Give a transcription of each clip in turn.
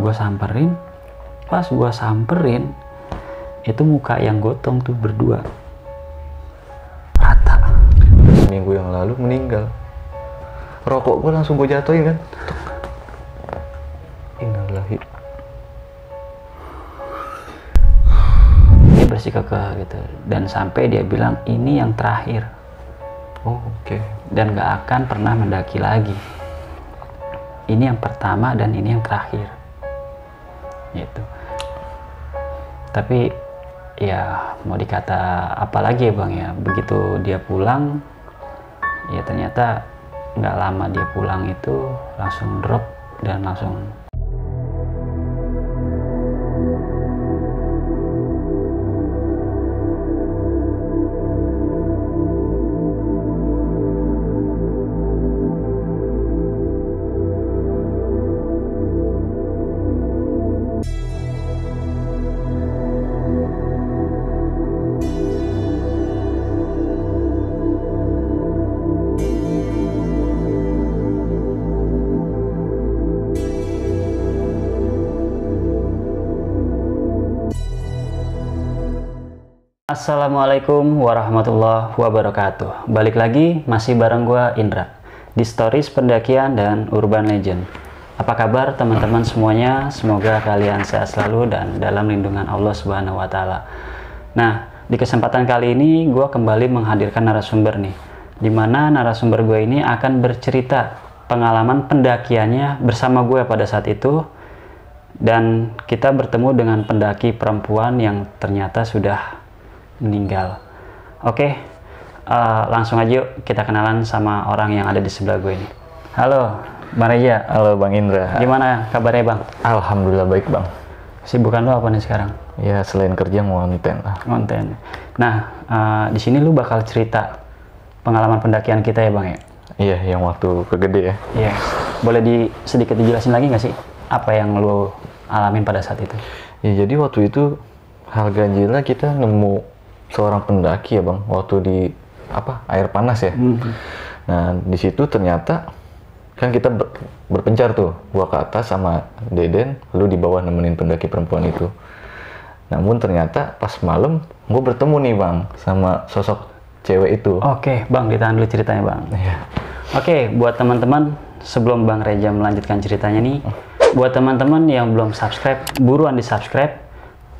gue samperin. Pas gue samperin, itu muka yang gotong tuh berdua rata. Seminggu yang lalu meninggal. Rokok gue langsung gue jatuhin kan. Innalillahi. Dia bersikukuh gitu, dan sampai dia bilang ini yang terakhir. Oh, oke. Dan gak akan pernah mendaki lagi. Ini yang pertama dan ini yang terakhir gitu. Tapi ya mau dikata apa lagi ya bang ya, begitu dia pulang ya ternyata nggak lama dia pulang itu langsung drop dan langsung. Assalamualaikum warahmatullahi wabarakatuh. Balik lagi masih bareng gua Indra di Stories Pendakian dan Urban Legend. Apa kabar teman-teman semuanya? Semoga kalian sehat selalu dan dalam lindungan Allah Subhanahu wa taala. Nah, di kesempatan kali ini gua kembali menghadirkan narasumber nih. Dimana narasumber gue ini akan bercerita pengalaman pendakiannya bersama gue pada saat itu. Dan kita bertemu dengan pendaki perempuan yang ternyata sudah meninggal. Oke, langsung aja yuk kita kenalan sama orang yang ada di sebelah gue ini. Halo Bang Reja. Halo Bang Indra. Gimana kabarnya Bang? Alhamdulillah baik Bang. Sibukan lu apa nih sekarang? Ya selain kerja ngonten lah. Konten. Nah, di sini lu bakal cerita pengalaman pendakian kita ya Bang ya? Iya, yang waktu ke Gede ya. Iya. Boleh sedikit dijelasin lagi nggak sih apa yang lu alamin pada saat itu? Ya jadi waktu itu hal ganjilnya kita nemu seorang pendaki ya Bang, waktu di air panas ya. Nah di situ ternyata kan kita berpencar tuh, gua ke atas sama Deden, lu di bawah nemenin pendaki perempuan itu. Namun ternyata pas malam gua bertemu nih Bang sama sosok cewek itu. Oke Bang, ditahan dulu ceritanya Bang. Iya. Oke, buat teman-teman sebelum Bang Reja melanjutkan ceritanya nih, buat teman-teman yang belum subscribe, buruan di subscribe.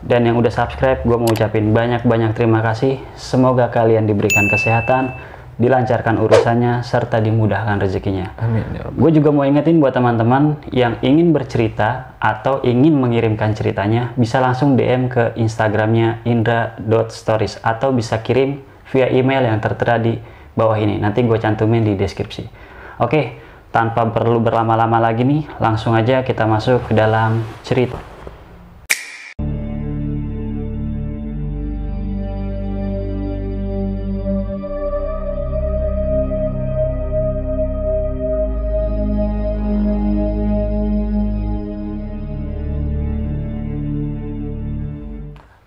Dan yang udah subscribe, gue mau ucapin banyak-banyak terima kasih. Semoga kalian diberikan kesehatan, dilancarkan urusannya, serta dimudahkan rezekinya. Amin ya Rabbal. Gue juga mau ingetin buat teman-teman yang ingin bercerita atau ingin mengirimkan ceritanya, bisa langsung DM ke Instagramnya indra.stories atau bisa kirim via email yang tertera di bawah ini. Nanti gue cantumin di deskripsi. Oke, tanpa perlu berlama-lama lagi nih, langsung aja kita masuk ke dalam cerita.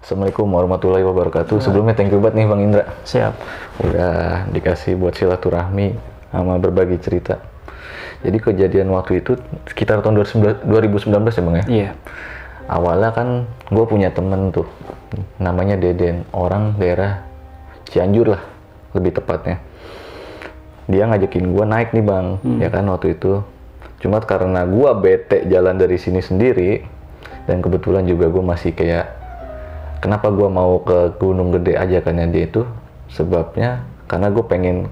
Assalamualaikum warahmatullahi wabarakatuh. Sebelumnya thank you banget nih Bang Indra. Siap. Udah dikasih buat silaturahmi sama berbagi cerita. Jadi kejadian waktu itu sekitar tahun 2019 ya Bang ya? Iya. Awalnya kan gue punya temen tuh, namanya Deden, orang daerah Cianjur lah, lebih tepatnya. Dia ngajakin gue naik nih Bang, ya kan waktu itu. Cuma karena gue bete jalan dari sini sendiri, dan kebetulan juga gue masih kayak kenapa gue mau ke Gunung Gede aja kan dia itu sebabnya karena gue pengen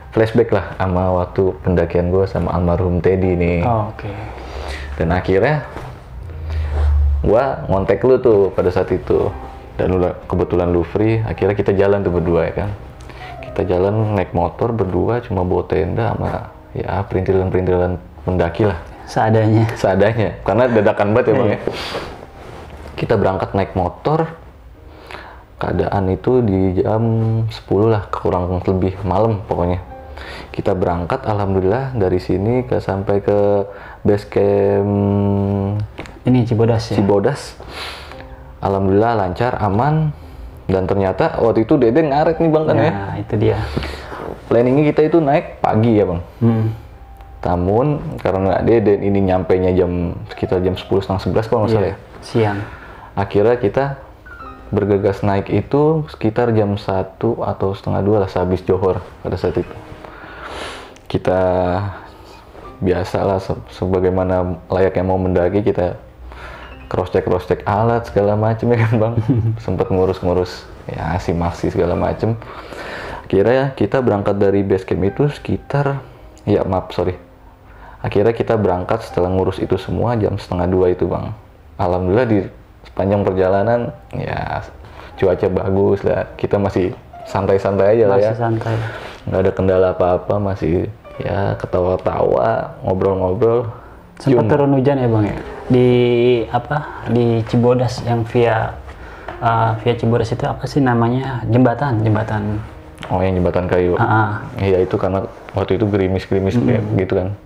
flashback lah sama waktu pendakian gue sama almarhum Teddy nih. Oke. Dan akhirnya gue ngontek lu tuh pada saat itu dan kebetulan lu free, akhirnya kita jalan tuh berdua ya kan. Kita jalan naik motor berdua cuma bawa tenda sama ya perintilan-perintilan pendaki lah. Seadanya. Seadanya karena dadakan banget ya Bang ya. Kita berangkat naik motor, keadaan itu di jam 10 lah, kurang lebih malam pokoknya. Kita berangkat, alhamdulillah dari sini sampai ke base camp Ini Cibodas ya? Cibodas. Alhamdulillah lancar, aman. Dan ternyata waktu itu Deden ngaret nih Bang kan ya. Nah, itu dia. Planningnya kita itu naik pagi ya Bang. Namun karena Deden ini nyampainya sekitar jam 10:30, 11 kalau nggak salah ya. Siang. Akhirnya kita bergegas naik itu sekitar jam 1 atau setengah 2 lah, sehabis Johor pada saat itu. Kita biasalah sebagaimana layaknya mau mendaki, kita cross check alat segala macem ya kan bang. Sempat ngurus ya SIM-AXI segala macem. Akhirnya kita berangkat dari base camp itu sekitar akhirnya kita berangkat setelah ngurus itu semua jam 1:30 itu bang. Alhamdulillah di sepanjang perjalanan ya cuaca bagus lah, kita masih santai-santai aja lah ya. Masih santai. Nggak ada kendala apa-apa, masih ya ketawa-tawa, ngobrol-ngobrol. Sempat turun hujan ya bang ya? Di Cibodas yang via Cibodas itu apa sih namanya? Jembatan. Oh yang jembatan kayu. Iya itu karena waktu itu gerimis-gerimis kayak gitu kan.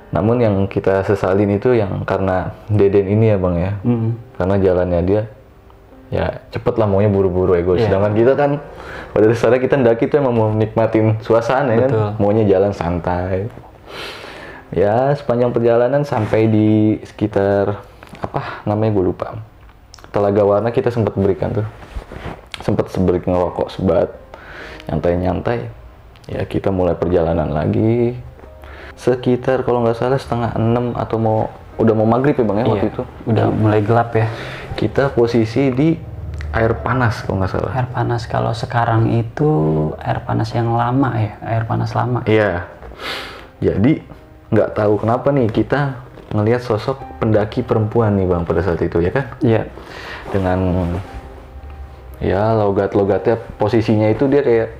Namun yang kita sesalin itu yang karena Deden ini ya bang ya. Karena jalannya dia ya cepet lah, maunya buru-buru egois. Sedangkan kita kan pada dasarnya kita ndaki tuh emang mau nikmatin suasana ya kan. Maunya jalan santai. Ya sepanjang perjalanan sampai di sekitar apa namanya gue lupa. Telaga Warna kita sempat berikan tuh. Sempat ngerokok sebat. Nyantai-nyantai. Ya kita mulai perjalanan lagi. Sekitar kalau nggak salah 5:30 atau udah mau maghrib ya bang ya waktu itu. Udah mulai gelap ya. Kita posisi di air panas kalau nggak salah. Air panas, kalau sekarang itu air panas yang lama ya, air panas lama. Iya. Jadi nggak tahu kenapa nih kita ngelihat sosok pendaki perempuan nih bang pada saat itu ya kan? Iya. Dengan ya logatnya posisinya itu dia kayak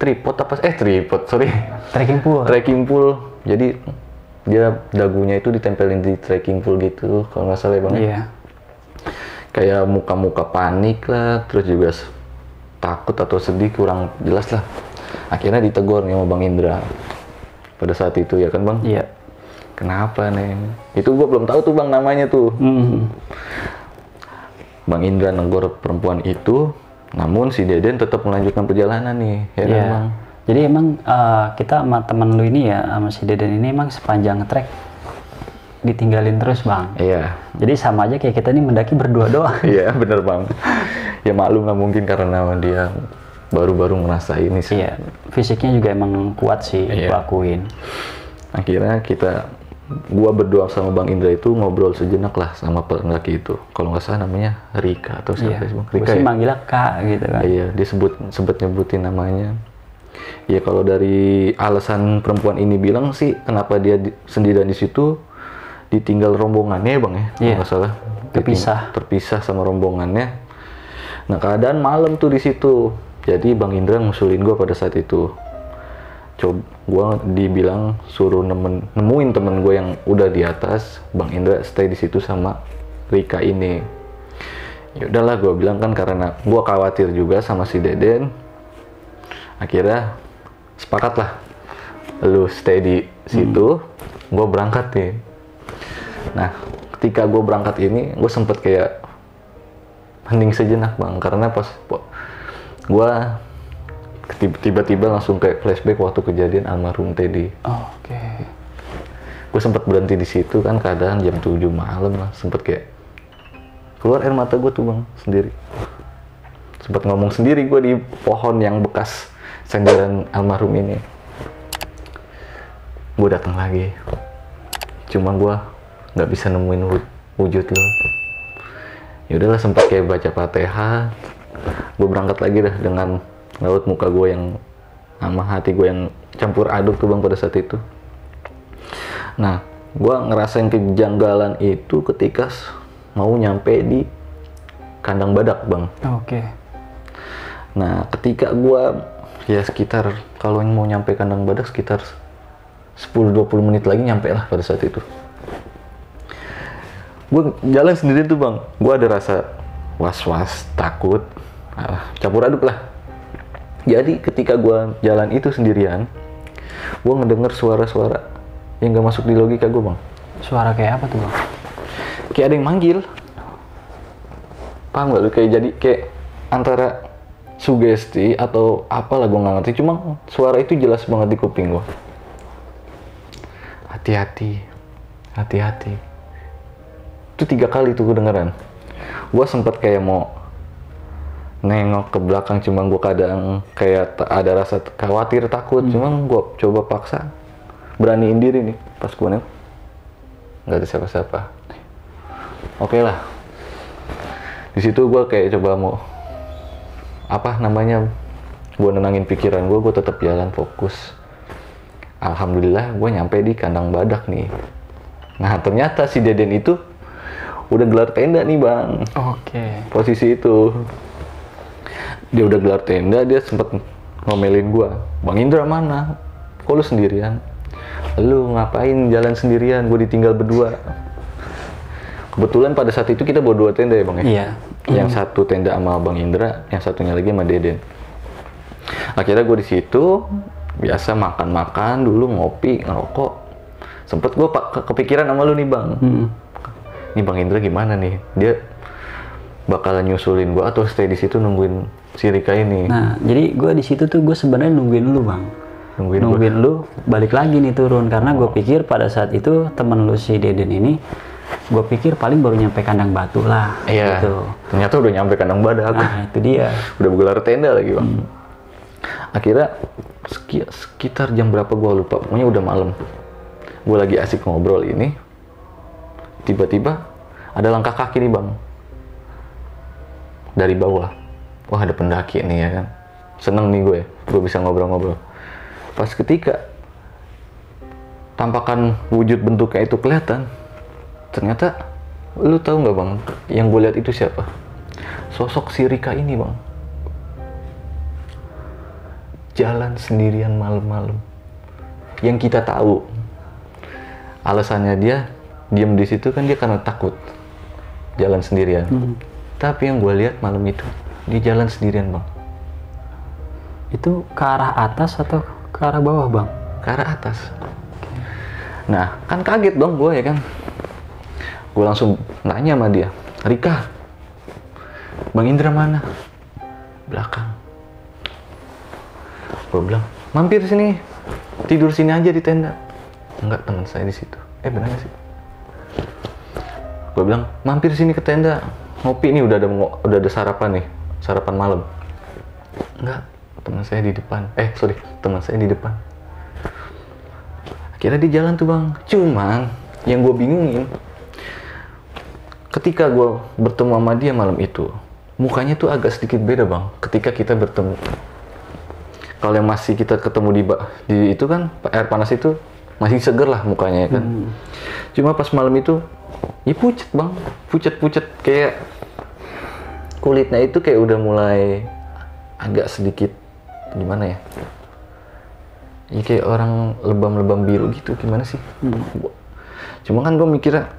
trekking pole. Jadi dia dagunya itu ditempelin di trekking pole gitu kalau nggak salah ya bang. Iya. Kayak muka-muka panik lah, terus juga takut atau sedih, kurang jelas lah. Akhirnya ditegur nih sama Bang Indra pada saat itu ya kan bang. Iya. Kenapa Neng? Itu gua belum tahu tuh bang namanya tuh. Bang Indra negor perempuan itu, namun si Deden tetap melanjutkan perjalanan nih ya kan bang. Jadi emang kita sama temen lu ini ya, sama si Deden ini emang sepanjang trek ditinggalin terus bang. Iya. Jadi sama aja kayak kita nih mendaki berdua doang. Iya bener bang. Ya maklum lah mungkin karena dia baru-baru ngerasain ini sih. Iya. Fisiknya juga emang kuat sih, gua akuin. Akhirnya gua berdua sama Bang Indra itu ngobrol sejenak lah sama pendaki itu. Kalau nggak salah namanya Rika atau siapa sih bang? Rika ya? Manggilnya Kak gitu kan. Iya, dia sebut nyebutin namanya. Ya kalau dari alasan perempuan ini bilang sih kenapa dia sendirian di situ, ditinggal rombongannya bang ya, kalau nggak salah. Terpisah sama rombongannya. Nah keadaan malam tuh di situ. Jadi Bang Indra ngusulin gue pada saat itu. Gue dibilang suruh nemuin temen gue yang udah di atas. Bang Indra stay di situ sama Rika ini. Ya udahlah gue bilang kan karena gue khawatir juga sama si Deden. Akhirnya sepakat lah, lu stay di situ, gue berangkat nih. Nah, ketika gue berangkat ini, gue sempet kayak hening sejenak bang, karena pas gue tiba-tiba langsung kayak flashback waktu kejadian almarhum Teddy. Oke. Gue sempet berhenti di situ kan, keadaan jam 7 malam lah, sempet kayak keluar air mata gue tuh bang, sendiri. Sempet ngomong sendiri gue di pohon yang bekas sandaran almarhum ini. Gue datang lagi, cuma gue nggak bisa nemuin wujud lo. Ya udahlah sempat kayak baca Fatihah. Gue berangkat lagi dah dengan raut muka gue yang sama hati gue yang campur aduk tuh bang pada saat itu. Nah, gue ngerasain kejanggalan itu ketika mau nyampe di kandang badak bang. Oke. Nah, ketika gue ya sekitar kalau mau nyampe kandang badak sekitar 10-20 menit lagi nyampe lah pada saat itu. Gue jalan sendiri tuh bang. Gue ada rasa was-was, takut, campur aduk lah. Jadi ketika gue jalan itu sendirian, gue ngedenger suara-suara yang gak masuk di logika gue bang. Suara kayak apa tuh bang? Kayak ada yang manggil. Paham gak lu? Kayak antara sugesti atau apalah gue nggak ngerti, cuma suara itu jelas banget di kuping gue. hati-hati, hati-hati. Itu 3 kali tuh kedengeran. Gue sempet kayak mau nengok ke belakang, cuma gue kadang kayak ada rasa khawatir, takut. Cuma gue coba paksa, beraniin diri nih. Pas gue nengok, nggak ada siapa-siapa. Oke lah. Di situ gue kayak coba mau gue nenangin pikiran gue tetap jalan fokus. Alhamdulillah gue nyampe di kandang badak nih. Nah ternyata si Deden itu udah gelar tenda nih bang. Oke. Posisi itu dia udah gelar tenda, dia sempet ngomelin gue, Bang Indra mana? Kok lu sendirian? Lu ngapain jalan sendirian? Gue ditinggal berdua. Kebetulan pada saat itu kita bawa 2 tenda ya bang ya? Iya. Yang satu tenda sama Bang Indra, yang satunya lagi sama Deden. Akhirnya gue di situ biasa makan-makan dulu, ngopi, ngerokok. Sempet gue kepikiran sama lu nih bang. Ini Bang Indra gimana nih? Dia bakalan nyusulin gue atau stay di situ nungguin si Rika ini? Nah, jadi gue di situ tuh gue sebenarnya nungguin lu bang. Nungguin lu balik lagi nih turun, karena gue pikir pada saat itu temen lu si Deden ini, gue pikir paling baru nyampe kandang batu lah. Iya. Gitu. Ternyata udah nyampe kandang badak. Nah itu dia. Udah bergelar tenda lagi bang. Akhirnya sekitar jam berapa gue lupa. Pokoknya udah malam. Gue lagi asik ngobrol ini. Tiba-tiba ada langkah kaki nih bang. Dari bawah. Wah ada pendaki nih ya kan. Seneng nih gue bisa ngobrol-ngobrol. Pas ketika tampakan wujud bentuknya itu kelihatan, ternyata lu tahu nggak bang, yang gue lihat itu siapa? Sosok si Rika ini bang. Jalan sendirian malam-malam. Yang kita tahu alasannya dia diam di situ kan dia karena takut jalan sendirian. Tapi yang gue lihat malam itu dia jalan sendirian bang. Itu ke arah atas atau ke arah bawah bang? Ke arah atas. Nah kan kaget dong gue ya kan. Gue langsung nanya sama dia, Rika, Bang Indra mana? Belakang. Gue bilang, mampir sini, tidur sini aja di tenda. Enggak, teman saya di situ. Benar sih. Gue bilang, mampir sini ke tenda, ngopi nih, udah ada sarapan nih, sarapan malam. Enggak, teman saya di depan. Teman saya di depan. Akhirnya di jalan tuh bang. Cuman yang gue bingungin, ketika gue bertemu sama dia malam itu, mukanya tuh agak sedikit beda bang. Ketika kita bertemu, kalau yang masih kita ketemu di itu kan air panas itu masih seger lah mukanya ya kan. Cuma pas malam itu, ya pucet bang, pucet kayak kulitnya itu kayak udah mulai agak sedikit gimana ya? Ya kayak orang lebam-lebam biru gitu, gimana sih? Cuma kan gue mikirnya,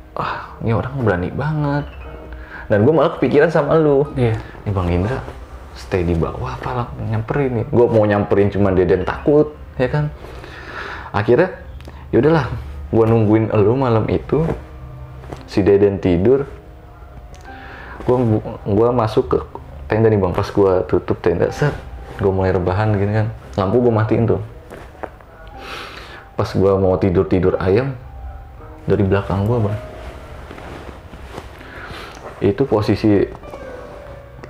ini orang berani banget. Dan gue malah kepikiran sama lu. Iya. Ini Bang Indra stay di bawah apa lah nyamperin nih. Gue mau nyamperin cuman Deden takut, ya kan. Akhirnya, yaudahlah, gue nungguin lu malam itu. Si Deden tidur. Gue masuk ke tenda nih bang. Pas gue tutup tenda, gue mulai rebahan gini kan. Lampu gue matiin tuh. Pas gue mau tidur ayam, dari belakang gue bang, itu posisi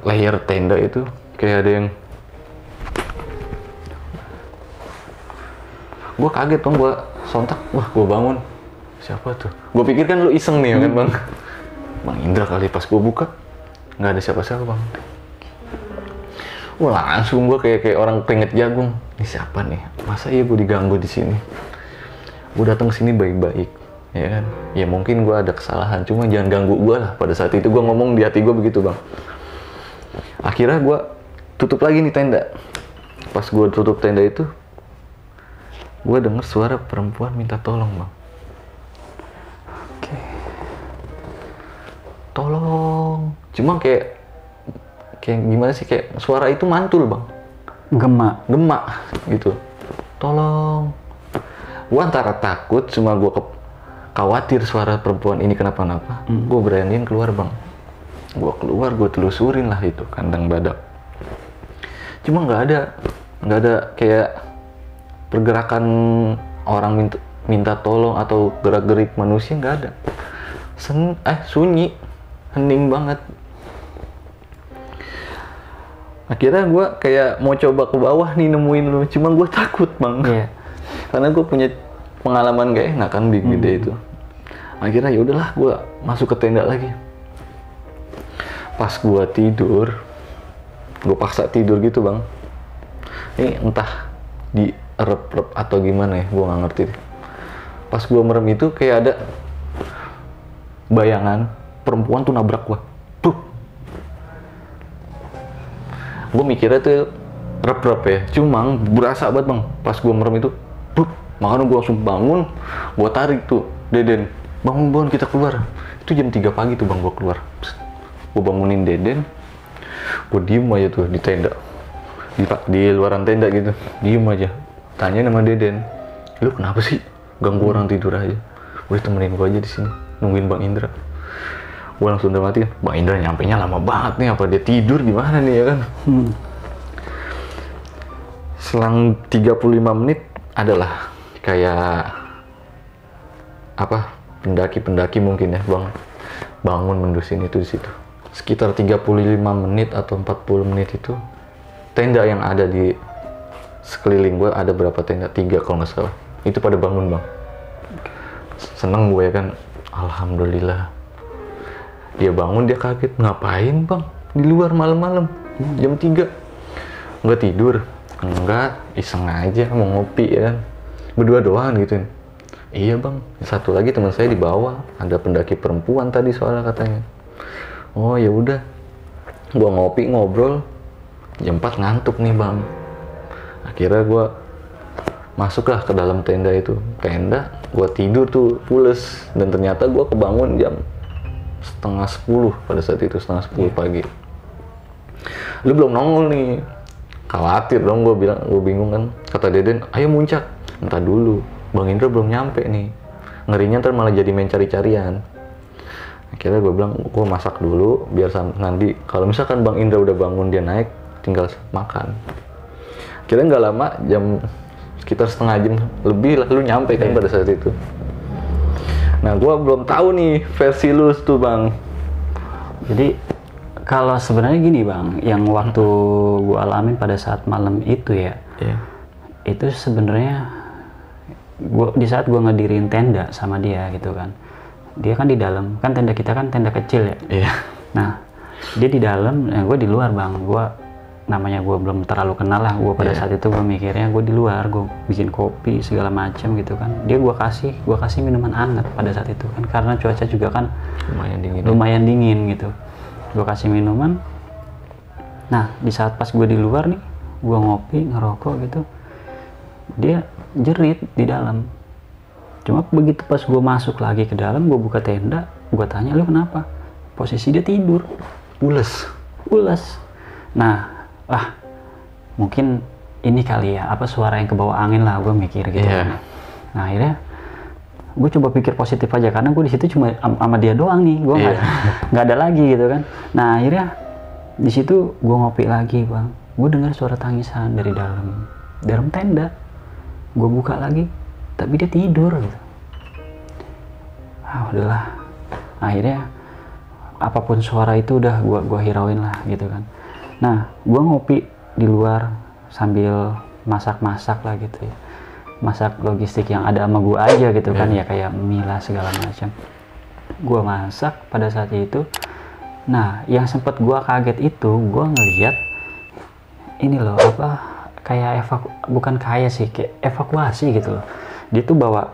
layer tenda itu kayak ada yang, gue kaget dong, gue sontak, wah gue bangun, siapa tuh? Gue pikir kan lu iseng nih kan bang, Bang Indra kali. Pas gue buka nggak ada siapa-siapa bang. Wah langsung gue kayak orang keringet jagung, ini siapa nih? Masa iya gue diganggu di sini? Gue datang sini baik-baik, ya kan? Ya mungkin gue ada kesalahan, cuma jangan ganggu gue lah. Pada saat itu gue ngomong di hati gue begitu bang. Akhirnya gue tutup lagi nih tenda. Pas gue tutup tenda itu, gue denger suara perempuan minta tolong bang. Oke. Tolong. Cuma kayak gimana sih, kayak suara itu mantul bang. Gemak gitu. Tolong. Gue antara takut, cuma gue khawatir suara perempuan ini kenapa-napa. Gue beraniin keluar bang. Gue keluar, gue telusurin lah itu kandang badak. Cuma nggak ada kayak pergerakan orang minta tolong atau gerak-gerik manusia nggak ada. Sunyi, hening banget. Akhirnya gue kayak mau coba ke bawah nih nemuin lu, cuma gue takut bang. Iya. Karena gue punya pengalaman gak enak kan di gede itu. Akhirnya ya udahlah gue masuk ke tenda lagi. Pas gue tidur, gue paksa tidur gitu bang. Ini entah di rep atau gimana ya, gue nggak ngerti. Pas gue merem itu kayak ada bayangan perempuan tuh nabrak gue. Gue mikirnya tuh rep ya, cuma berasa banget bang. Pas gue merem itu, makanya gue langsung bangun, gue tarik tuh Deden, bangun kita keluar. Itu jam 3 pagi tuh bang gue keluar. Gue bangunin Deden, gue diem aja tuh di tenda, di luaran tenda gitu, diem aja. Tanya nama Deden, lu kenapa sih ganggu orang tidur aja? Udah temenin gue aja di sini, nungguin Bang Indra. Gue langsung udah mati kan, Bang Indra nyampenya lama banget nih, apa dia tidur gimana nih ya kan? Selang 35 menit adalah kayak apa, pendaki mungkin ya bang, bangun mendusin itu di situ. Sekitar 35 menit atau 40 menit itu, tenda yang ada di sekeliling gue, ada berapa tenda? 3 kalau nggak salah. Itu pada bangun bang. Seneng gue ya kan, alhamdulillah. Dia bangun, dia kaget, ngapain bang di luar malam-malam jam 3? Nggak tidur? Enggak, iseng aja mau ngopi ya kan, berdua doang gitu. Iya bang, satu lagi teman saya di bawah, ada pendaki perempuan tadi soalnya katanya. Oh ya udah, gua ngopi ngobrol, jam 4 ngantuk nih bang. Akhirnya gua masuklah ke dalam tenda itu. Tenda, gua tidur tuh pules, dan ternyata gua kebangun jam setengah 10 pada saat itu, setengah 10 pagi. Lu belum nongol nih. Khawatir dong, gue bingung kan. Kata Deden, ayo muncak. Entah dulu, Bang Indra belum nyampe nih. Ngerinya ntar malah jadi main cari-carian. Akhirnya gue bilang, gue masak dulu biar nanti kalau misalkan Bang Indra udah bangun, dia naik, tinggal makan. Akhirnya nggak lama, jam sekitar setengah jam lebih lah lu nyampe kan pada saat itu. Nah gue belum tahu nih versi lu tuh bang. Jadi kalau sebenarnya gini bang, yang waktu gue alamin pada saat malam itu ya, itu sebenarnya di saat gue ngedirin tenda sama dia gitu kan, dia kan di dalam, kan tenda kita kan tenda kecil ya. Nah dia di dalam, gue di luar bang. Gue namanya gue belum terlalu kenal lah, gue pada saat itu gue mikirnya gue di luar, gue bikin kopi segala macam gitu kan. Dia gue kasih minuman hangat pada saat itu kan, karena cuaca juga kan lumayan dingin gitu. Gue kasih minuman. Nah di saat pas gue di luar nih, gue ngopi ngerokok gitu, dia jerit di dalam. Cuma begitu pas gue masuk lagi ke dalam, gue buka tenda, gue tanya, lu kenapa? Posisi dia tidur, ules. Nah mungkin ini kali ya, apa suara yang kebawa angin lah, gue mikir gitu. Nah akhirnya gue coba pikir positif aja, karena gue di situ cuma sama dia doang nih, gue nggak ada lagi gitu kan. Nah akhirnya di situ gue ngopi lagi bang, gue dengar suara tangisan dari dalam tenda. Gue buka lagi, tapi dia tidur gitu. Udahlah, akhirnya apapun suara itu udah gue hirauin lah gitu kan. Nah gue ngopi di luar sambil masak lah gitu ya, masak logistik yang ada sama gue aja gitu kan ya, kayak mie lah segala macam. Gue masak pada saat itu. Nah yang sempat gue kaget itu, gue ngeliat ini loh, apa kayak bukan kayak sih, kayak evakuasi gitu loh. Dia tuh bawa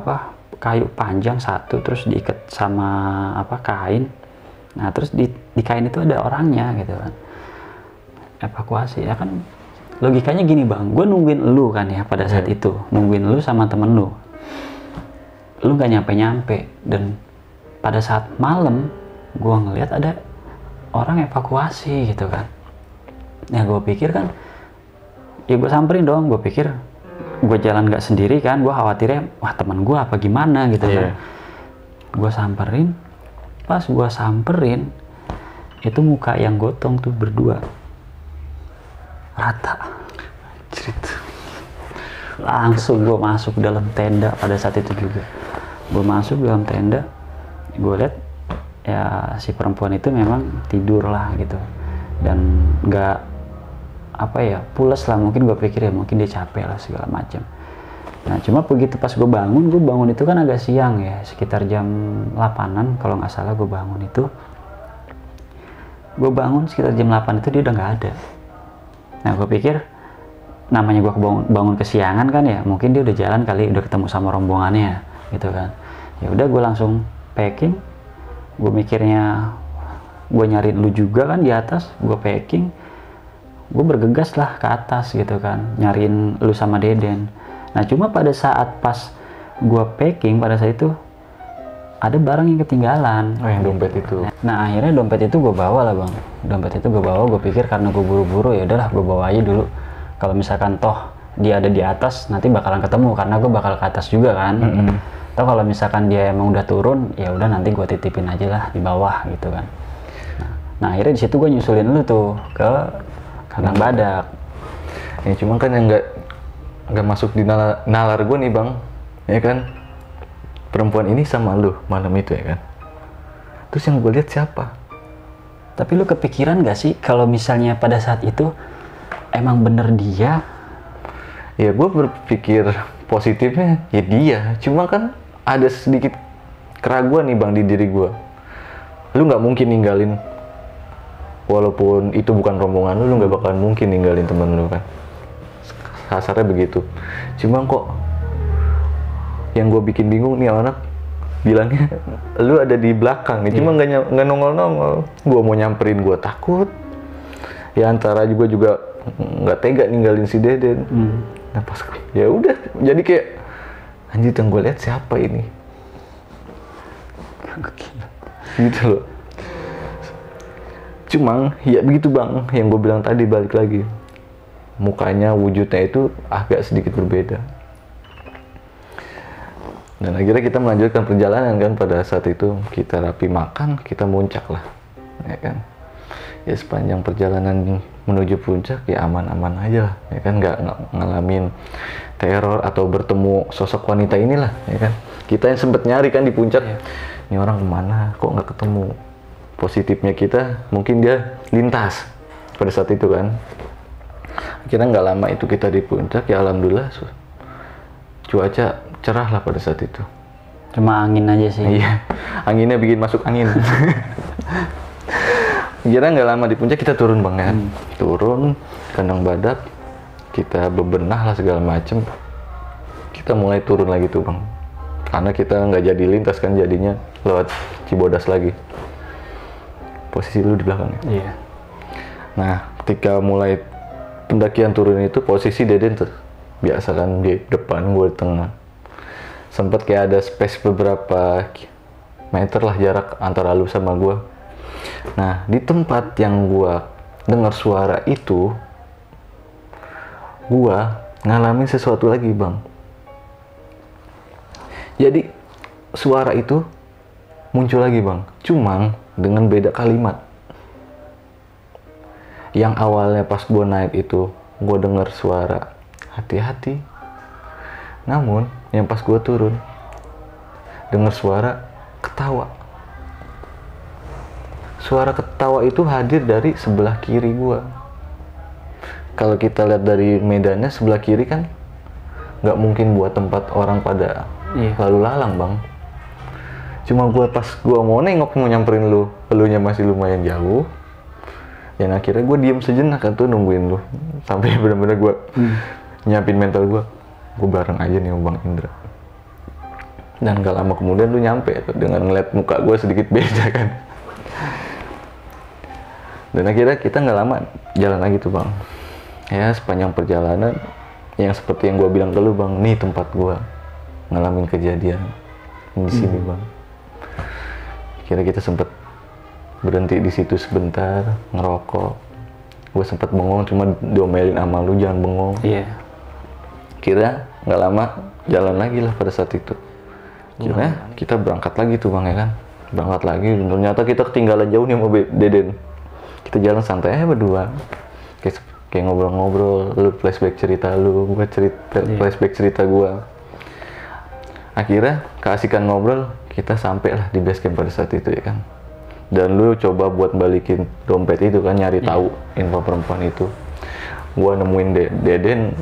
apa, kayu panjang satu, terus diikat sama apa, kain. Nah terus di kain itu ada orangnya gitu kan. Evakuasi ya kan. Logikanya gini bang, gue nungguin lu kan ya pada saat itu, nungguin lu sama temen lu gak nyampe, dan pada saat malam gue ngeliat ada orang evakuasi gitu kan. Nah gue pikir kan, ya gue samperin dong, gue pikir gue jalan gak sendiri kan, gue khawatirnya wah teman gue apa gimana gitu kan. Gue samperin, pas gue samperin itu muka yang gotong tuh berdua rata. Langsung gue masuk dalam tenda pada saat itu juga. Gue masuk dalam tenda, gue lihat ya si perempuan itu memang tidur lah gitu, dan nggak apa ya, pules lah, mungkin gue pikir ya mungkin dia capek lah segala macam. Nah cuma begitu pas gue bangun itu kan agak siang ya, sekitar jam 8-an kalau nggak salah gue bangun itu. Gue bangun sekitar jam 8 itu dia udah nggak ada. Nah gue pikir namanya gue bangun kesiangan kan ya, mungkin dia udah jalan kali, udah ketemu sama rombongannya gitu kan. Ya udah gue langsung packing. Gue mikirnya gue nyariin lu juga kan di atas, gue packing, gue bergegas lah ke atas gitu kan, nyariin lu sama Deden. Nah cuma pada saat pas gue packing pada saat itu ada barang yang ketinggalan. Oh, yang dompet itu. Nah akhirnya dompet itu gue bawa lah bang, dompet itu gue bawa. Gue pikir karena gue buru-buru ya udahlah gue bawa aja dulu. Kalau misalkan toh dia ada di atas nanti bakalan ketemu, karena gue bakal ke atas juga kan. Atau kalau misalkan dia emang udah turun, ya udah nanti gue titipin aja lah di bawah gitu kan. Nah akhirnya di situ gue nyusulin lu tuh ke kandang badak. Ya cuma kan yang nggak masuk di nalar gue nih bang, ya kan, perempuan ini sama lu malam itu ya kan. Terus yang gue lihat siapa? Tapi lu kepikiran gak sih kalau misalnya pada saat itu emang bener dia? Ya gue berpikir positifnya ya dia, cuma kan ada sedikit keraguan nih bang di diri gue. Lu nggak mungkin ninggalin, walaupun itu bukan rombongan lu nggak bakalan mungkin ninggalin temen lu kan, kasarnya begitu. Cuma kok yang gue bikin bingung nih anak bilangnya lu ada di belakang nih, cuma nggak nongol. Gue mau nyamperin gue takut, ya antara juga nggak tega ninggalin si Deden. Nah pas ya udah jadi kayak anjir, yang gue lihat siapa ini gitu loh. Cuma ya begitu bang, yang gue bilang tadi, balik lagi, mukanya, wujudnya itu agak sedikit berbeda. Dan akhirnya kita melanjutkan perjalanan kan. Pada saat itu kita rapi makan, kita muncak lah ya kan. Ya sepanjang perjalanan menuju puncak ya aman-aman aja lah ya kan, nggak ngalamin teror atau bertemu sosok wanita inilah ya kan. Kita yang sempet nyari kan di puncak, ini orang kemana kok nggak ketemu. Positifnya kita mungkin dia lintas pada saat itu kan. Akhirnya nggak lama itu kita di puncak, ya alhamdulillah cuaca cerah lah pada saat itu. Cuma angin aja sih. Iya, anginnya bikin masuk angin. Kira nggak lama di puncak kita turun bang ya. Turun kandang badak, kita bebenah lah segala macem. Kita mulai turun lagi tuh bang, karena kita nggak jadi lintas kan, jadinya lewat Cibodas lagi. Posisi lu di belakangnya. Iya. Nah ketika mulai pendakian turun itu, posisi Deden tuh biasa kan di depan, gue di tengah. Sempet kayak ada space beberapa meter lah jarak antara lu sama gue. Nah di tempat yang gue dengar suara itu, gue ngalamin sesuatu lagi bang. Jadi suara itu muncul lagi bang, cuma dengan beda kalimat. Yang awalnya pas gue naik itu gue dengar suara hati-hati, namun yang pas gue turun dengar suara ketawa. Suara ketawa itu hadir dari sebelah kiri gue. Kalau kita lihat dari medannya, sebelah kiri kan nggak mungkin buat tempat orang pada lalu lalang bang. Cuma gue pas gue mau nengok, mau nyamperin lu, elunya masih lumayan jauh. Dan akhirnya gue diem sejenak kan tuh nungguin lu, sampai benar-benar gue nyiapin mental gue bareng aja nih sama Bang Indra. Dan gak lama kemudian lu nyampe tuh, dengan ngeliat muka gue sedikit beda kan. Dan akhirnya kita nggak lama jalan lagi tuh bang. Ya sepanjang perjalanan, yang seperti yang gue bilang ke lu bang, nih tempat gue ngalamin kejadian di sini bang. Kira kita sempet berhenti di situ sebentar ngerokok. Gue sempet bengong, cuma diomelin sama lu jangan bengong. Iya. Kira nggak lama jalan lagi lah pada saat itu. Kira kita berangkat lagi tuh bang ya kan. Berangkat lagi, ternyata kita ketinggalan jauh nih sama Deden. Kita jalan santai aja berdua. Kayak kayak ngobrol-ngobrol, lu flashback cerita lu, gua flashback cerita gua. Akhirnya keasikan ngobrol, kita sampai lah di base camp pada saat itu ya kan. Dan lu coba buat balikin dompet itu kan, nyari tahu info perempuan itu. Gua nemuin Deden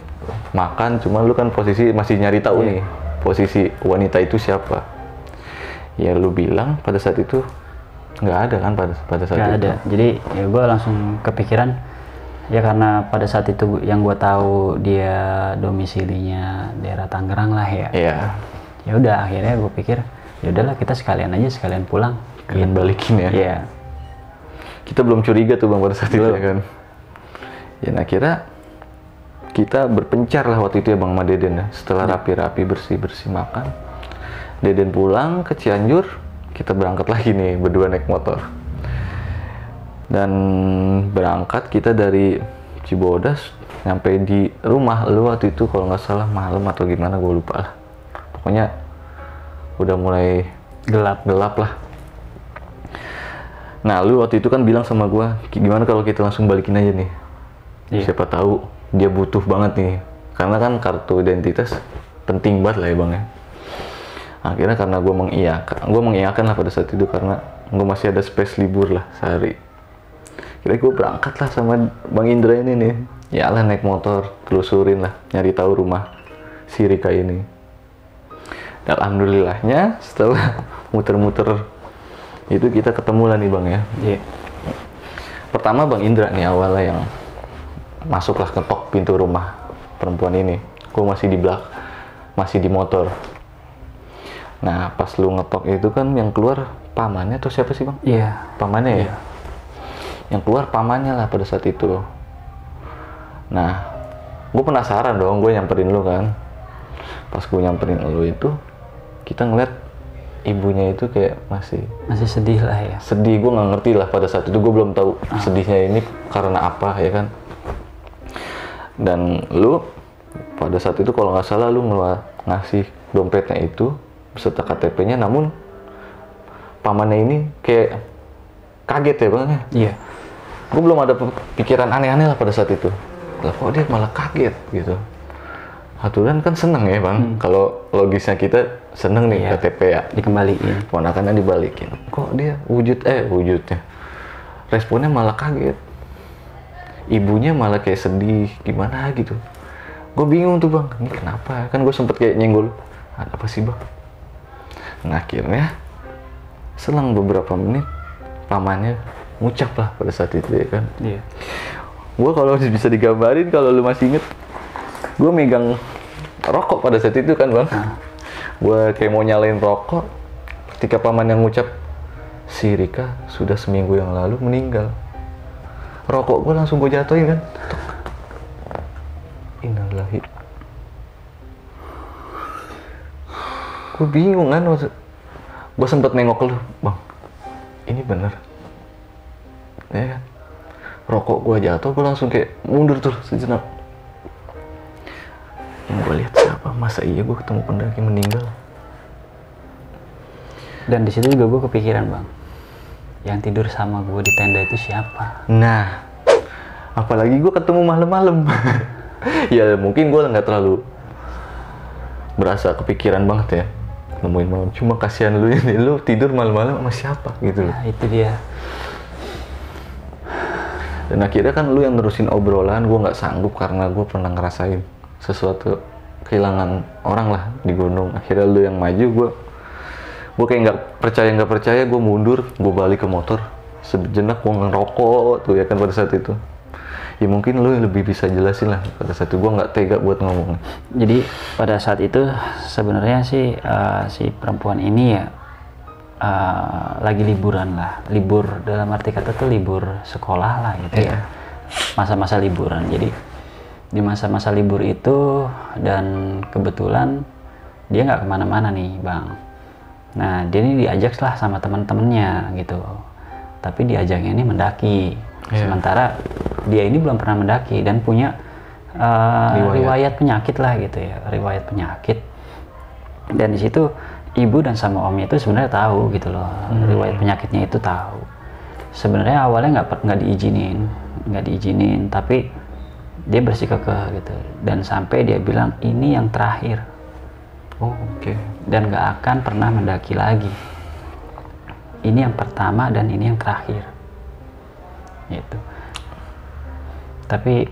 makan, cuma lu kan posisi masih nyari tahu nih posisi wanita itu siapa. Ya lu bilang pada saat itu nggak ada kan pada saat nggak itu. ada. Jadi ya gue langsung kepikiran ya, karena pada saat itu yang gue tahu dia domisilinya daerah Tangerang lah ya. Iya. Ya udah, akhirnya gue pikir ya udahlah, kita sekalian pulang. Kalian balikin ya. Iya. Kita belum curiga tuh Bang pada saat itu ya kan. Ya nah, kira kita berpencar lah waktu itu ya Bang sama Deden ya. Setelah rapi-rapi, bersih-bersih makan, Deden pulang ke Cianjur, kita berangkat lagi nih berdua naik motor. Dan berangkat kita dari Cibodas, nyampe di rumah lu waktu itu kalau nggak salah malam atau gimana, gue lupa lah. Pokoknya udah mulai gelap lah. Nah lu waktu itu kan bilang sama gue, gimana kalau kita langsung balikin aja nih. Siapa tahu dia butuh banget nih, karena kan kartu identitas penting banget lah ya Bang ya. Akhirnya karena gue mengiyakan lah pada saat itu, karena gue masih ada space libur lah sehari. Kira gue berangkat lah sama Bang Indra ini nih. Ya lah, naik motor, telusurin lah, nyari tahu rumah si Rika ini. Dan alhamdulillahnya setelah muter-muter itu kita ketemu lah nih Bang ya. Iya. Pertama Bang Indra nih awalnya yang masuklah ketok pintu rumah perempuan ini. Gue masih di belakang, masih di motor. Nah pas lu ngetok itu kan yang keluar pamannya atau siapa sih Bang? Iya. Pamannya ya? Yang keluar pamannya lah pada saat itu. Nah gue penasaran dong, gue nyamperin lu kan. Pas gue nyamperin lu itu, kita ngeliat ibunya itu kayak masih sedih lah ya. Sedih, gue nggak ngerti lah pada saat itu, gue belum tahu sedihnya ini karena apa ya kan. Dan lu pada saat itu kalau nggak salah lu ngasih dompetnya itu beserta KTP-nya, namun pamannya ini kayak kaget ya Bang ya. Iya. Gue belum ada pikiran aneh-aneh lah pada saat itu. Lah kok dia malah kaget gitu. Aturan kan seneng ya Bang, kalau logisnya kita seneng nih KTP ya dikembaliin, ponakannya dibalikin. Kok dia wujudnya responnya malah kaget, ibunya malah kayak sedih gimana gitu. Gue bingung tuh Bang, ini kenapa? Kan gue sempet kayak nyenggol, ada apa sih Bang? Nah akhirnya selang beberapa menit pamannya ngucap lah pada saat itu ya kan. Iya. Gue kalau bisa digambarin, kalau lu masih inget, gue megang rokok pada saat itu kan Bang. Gue kayak mau nyalain rokok ketika paman yang ngucap, si Rika sudah seminggu yang lalu meninggal. Rokok gue langsung gue jatuhin kan. Innalillahi. Gue bingung kan, gue sempet nengok lu, Bang, ini bener ya kan? Rokok gue jatuh, gue langsung kayak mundur tuh sejenak. Yang gue lihat siapa? Masa iya gue ketemu pendaki meninggal? Dan di situ juga gue kepikiran Bang, yang tidur sama gue di tenda itu siapa? Nah, apalagi gue ketemu malam-malam. Ya mungkin gue nggak terlalu berasa kepikiran banget ya nemuin malam. Cuma kasihan lu ini, lu tidur malam-malam sama siapa gitu. Nah, itu dia. Dan akhirnya kan lu yang nerusin obrolan, gue nggak sanggup karena gue pernah ngerasain sesuatu kehilangan orang lah di gunung. Akhirnya lu yang maju, gue kayak nggak percaya, gue mundur, gue balik ke motor. Sejenak gue ngerokok tuh ya kan pada saat itu. Ya mungkin lu lebih bisa jelasin lah pada saat itu, gue nggak tega buat ngomong. Jadi pada saat itu sebenarnya sih si perempuan ini ya lagi liburan lah, libur dalam arti kata tuh libur sekolah lah gitu ya, masa-masa liburan. Jadi di masa-masa libur itu, dan kebetulan dia nggak kemana-mana nih Bang. Nah dia ini diajak lah sama teman-temannya gitu, tapi diajaknya ini mendaki. Sementara dia ini belum pernah mendaki dan punya riwayat penyakit lah gitu ya, riwayat penyakit. Dan di situ ibu dan sama omnya itu sebenarnya tahu gitu loh, riwayat penyakitnya itu tahu. Sebenarnya awalnya nggak diizinin, tapi dia bersikukuh gitu, dan sampai dia bilang ini yang terakhir. Oh, oke. Dan gak akan pernah mendaki lagi. Ini yang pertama dan ini yang terakhir gitu. Tapi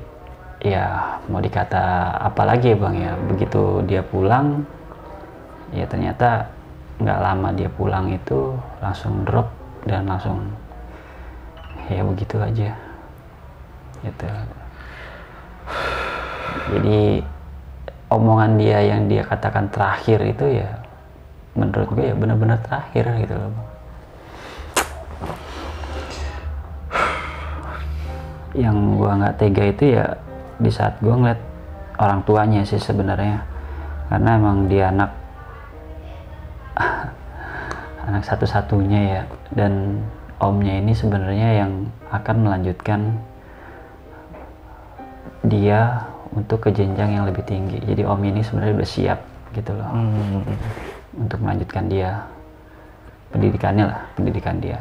ya mau dikata apa lagi ya Bang ya, begitu dia pulang ya ternyata nggak lama dia pulang itu langsung drop dan langsung ya begitu aja gitu. Jadi omongan dia yang dia katakan terakhir itu ya menurut gue ya benar-benar terakhir gitu loh Bang. Yang gue nggak tega itu ya di saat gue ngeliat orang tuanya sih sebenarnya, karena emang dia anak satu-satunya ya, dan omnya ini sebenarnya yang akan melanjutkan dia untuk ke jenjang yang lebih tinggi. Jadi om ini sebenarnya udah siap gitu loh untuk melanjutkan dia pendidikan dia.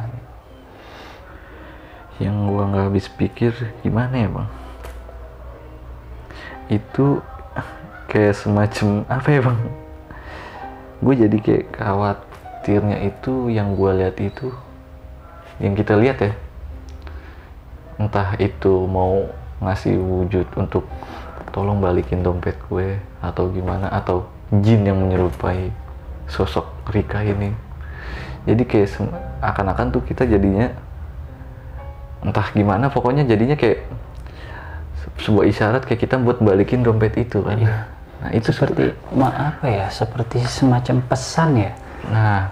Yang gua nggak habis pikir gimana ya Bang, itu kayak semacam apa ya Bang, gue jadi kayak khawatirnya itu yang gue lihat itu, yang kita lihat ya, entah itu mau ngasih wujud untuk tolong balikin dompet gue atau gimana, atau jin yang menyerupai sosok Rika ini. Jadi kayak akan-akan tuh kita jadinya entah gimana, pokoknya jadinya kayak sebuah isyarat kayak kita buat balikin dompet itu kan. Iya. Nah itu seperti apa ya, seperti semacam pesan ya. Nah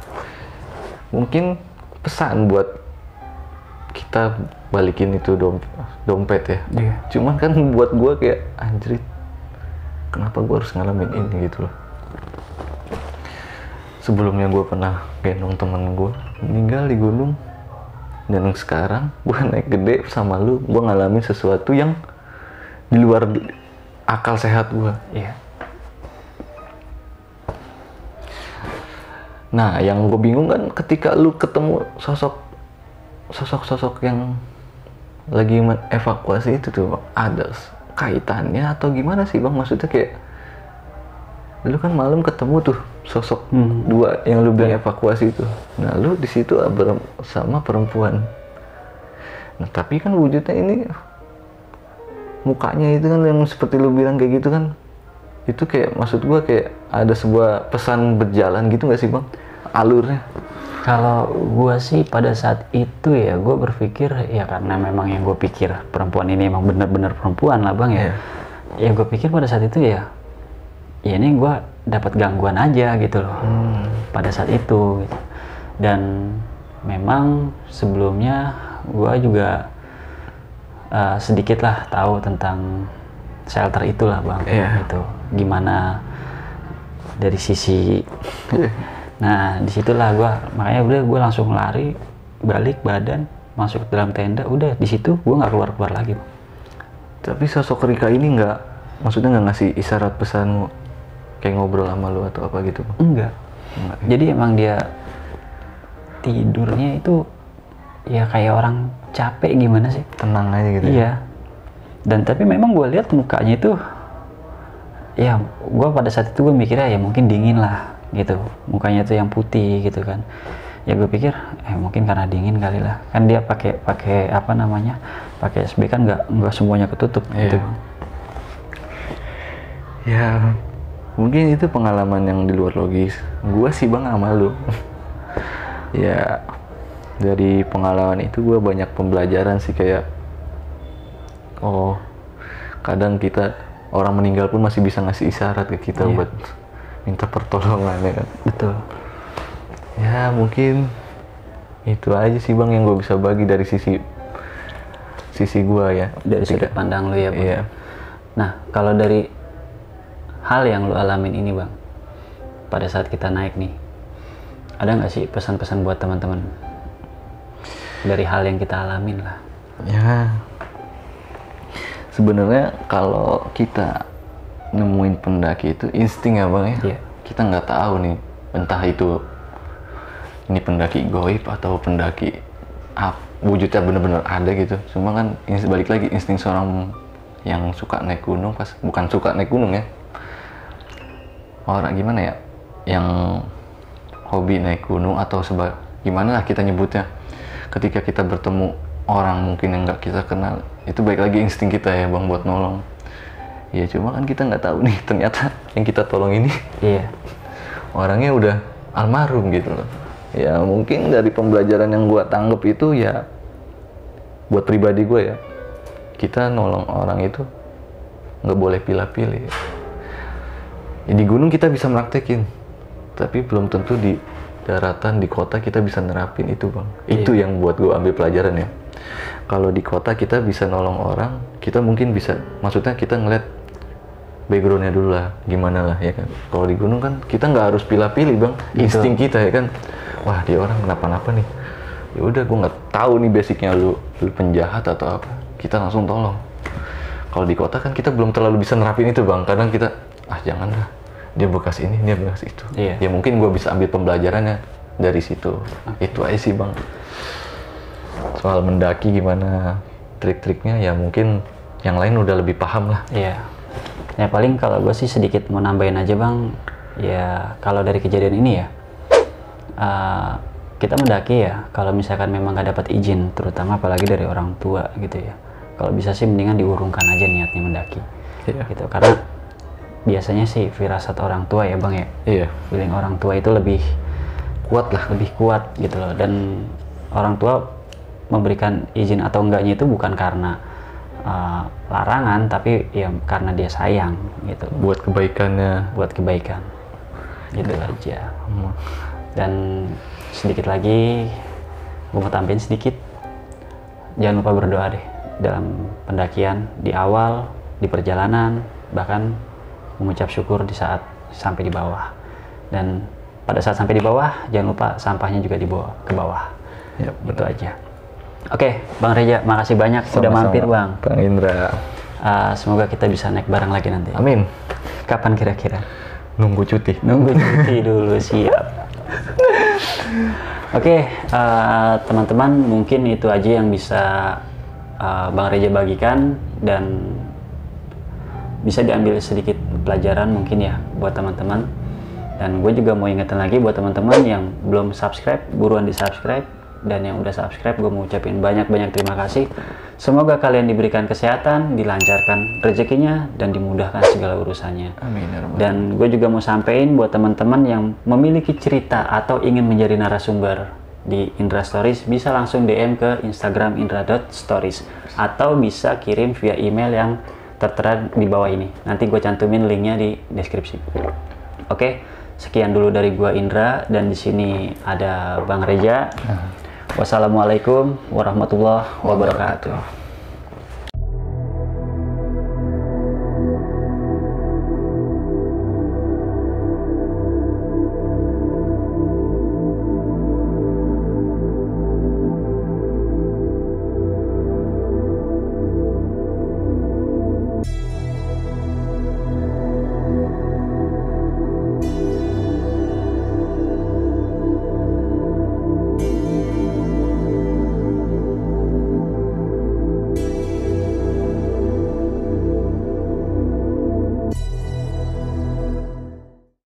mungkin pesan buat kita balikin itu dompet ya. Iya. Cuman kan buat gue kayak anjrit, kenapa gue harus ngalamin ini gitu loh. Sebelumnya gue pernah gendong temen gue meninggal di gunung, dan sekarang gue naik gede sama lu, gue ngalamin sesuatu yang di luar akal sehat gue. Iya. Nah yang gue bingung kan ketika lu ketemu sosok yang lagi evakuasi itu tuh, ada kaitannya atau gimana sih Bang? Maksudnya kayak lu kan malam ketemu tuh sosok dua yang lu bilang evakuasi itu. Nah lu di situ sama perempuan. Nah tapi kan wujudnya ini, mukanya itu kan yang seperti lu bilang kayak gitu kan, itu kayak maksud gua kayak ada sebuah pesan berjalan gitu nggak sih Bang, alurnya? Kalau gua sih pada saat itu ya gua berpikir ya, karena memang yang gua pikir perempuan ini emang benar-benar perempuan lah Bang ya. Ya gua pikir pada saat itu ya ini gua dapat gangguan aja gitu loh pada saat itu gitu. Dan memang sebelumnya gua juga sedikit lah tahu tentang shelter itulah Bang. Gitu gimana dari sisi nah disitulah makanya gue langsung lari balik badan masuk ke dalam tenda, udah di situ gue nggak keluar lagi Bang. Tapi sosok Rika ini maksudnya nggak ngasih isyarat pesan kayak ngobrol sama lu atau apa gitu Bang? Enggak. Jadi emang dia tidurnya itu ya kayak orang capek gimana sih, tenang aja gitu. Iya. Dan tapi memang gue lihat mukanya itu ya, gue pada saat itu gue mikirnya ya mungkin dingin lah gitu, mukanya tuh yang putih gitu kan. Ya gue pikir mungkin karena dingin kali lah, kan dia pakai apa namanya, pakai SB kan nggak semuanya ketutup gitu. Ya mungkin itu pengalaman yang di luar logis gue sih Bang sama lu. Ya dari pengalaman itu gue banyak pembelajaran sih, kayak oh kadang kita orang meninggal pun masih bisa ngasih isyarat ke kita buat minta pertolongan ya kan. Betul. Ya mungkin itu aja sih Bang yang gue bisa bagi dari sisi gue ya, dari sudut pandang lu ya Bang. Iya. Nah kalau dari hal yang lu alamin ini Bang, pada saat kita naik nih, ada nggak sih pesan-pesan buat teman-teman dari hal yang kita alamin lah? Ya sebenarnya kalau kita nemuin pendaki itu insting ya Bang ya. Kita nggak tahu nih entah itu ini pendaki goib atau pendaki wujudnya bener-bener ada gitu. Cuma kan balik lagi insting yang suka naik gunung, bukan suka naik gunung ya, orang gimana ya, yang hobi naik gunung atau gimana lah kita nyebutnya, ketika kita bertemu orang mungkin yang nggak kita kenal, itu baik lagi insting kita ya bang buat nolong. Ya cuma kan kita nggak tahu nih, ternyata yang kita tolong ini orangnya udah almarhum gitu loh. Ya mungkin dari pembelajaran yang gua tanggap itu ya, buat pribadi gue ya, kita nolong orang itu nggak boleh pilih-pilih. Ya, di gunung kita bisa praktekin, tapi belum tentu di daratan, di kota kita bisa nerapin itu bang. Itu yang buat gue ambil pelajaran ya. Kalau di kota kita bisa nolong orang, kita mungkin bisa, maksudnya kita ngeliat backgroundnya dulu lah, gimana lah ya kan. Kalau di gunung kan kita nggak harus pilih-pilih bang, insting kita ya kan. Wah dia orang kenapa-napa nih, ya udah gue nggak tahu nih basicnya, lu penjahat atau apa, kita langsung tolong. Kalau di kota kan kita belum terlalu bisa nerapin itu bang, kadang kita jangan lah, dia bekas ini, dia bekas itu. Ya mungkin gue bisa ambil pembelajarannya dari situ. Itu aja sih bang. Soal mendaki gimana trik-triknya ya mungkin yang lain udah lebih paham lah. Ya paling kalau gue sih sedikit mau nambahin aja bang, ya kalau dari kejadian ini ya, kita mendaki ya, kalau misalkan memang gak dapat izin, terutama apalagi dari orang tua gitu ya, kalau bisa sih mendingan diurungkan aja niatnya mendaki. Gitu, karena biasanya sih firasat orang tua ya bang ya, feeling orang tua itu lebih kuat gitu loh. Dan orang tua memberikan izin atau enggaknya itu bukan karena larangan, tapi ya karena dia sayang gitu, buat kebaikan gitu aja. Dan sedikit lagi gue mau tambahin sedikit, jangan lupa berdoa deh dalam pendakian, di awal, di perjalanan, bahkan mengucap syukur di saat sampai di bawah. Dan pada saat sampai di bawah jangan lupa sampahnya juga dibawa ke bawah. Itu aja. Oke, Bang Reja, makasih banyak sudah mampir bang. Bang Indra. Semoga kita bisa naik bareng lagi nanti. Amin. Kapan kira-kira? Nunggu cuti dulu, siap. Oke, teman-teman, mungkin itu aja yang bisa Bang Reja bagikan dan bisa diambil sedikit pelajaran mungkin ya buat teman-teman. Dan gue juga mau ingetin lagi buat teman-teman yang belum subscribe, buruan di subscribe. Dan yang udah subscribe, gue mau ucapin banyak-banyak terima kasih. Semoga kalian diberikan kesehatan, dilancarkan rezekinya, dan dimudahkan segala urusannya. Amin. Dan gue juga mau sampein buat teman-teman yang memiliki cerita atau ingin menjadi narasumber di Indra Stories, bisa langsung DM ke Instagram indra.stories atau bisa kirim via email yang tertera di bawah ini. Nanti gue cantumin linknya di deskripsi. Oke, sekian dulu dari gue Indra, dan di sini ada Bang Reja. Wassalamualaikum warahmatullahi wabarakatuh.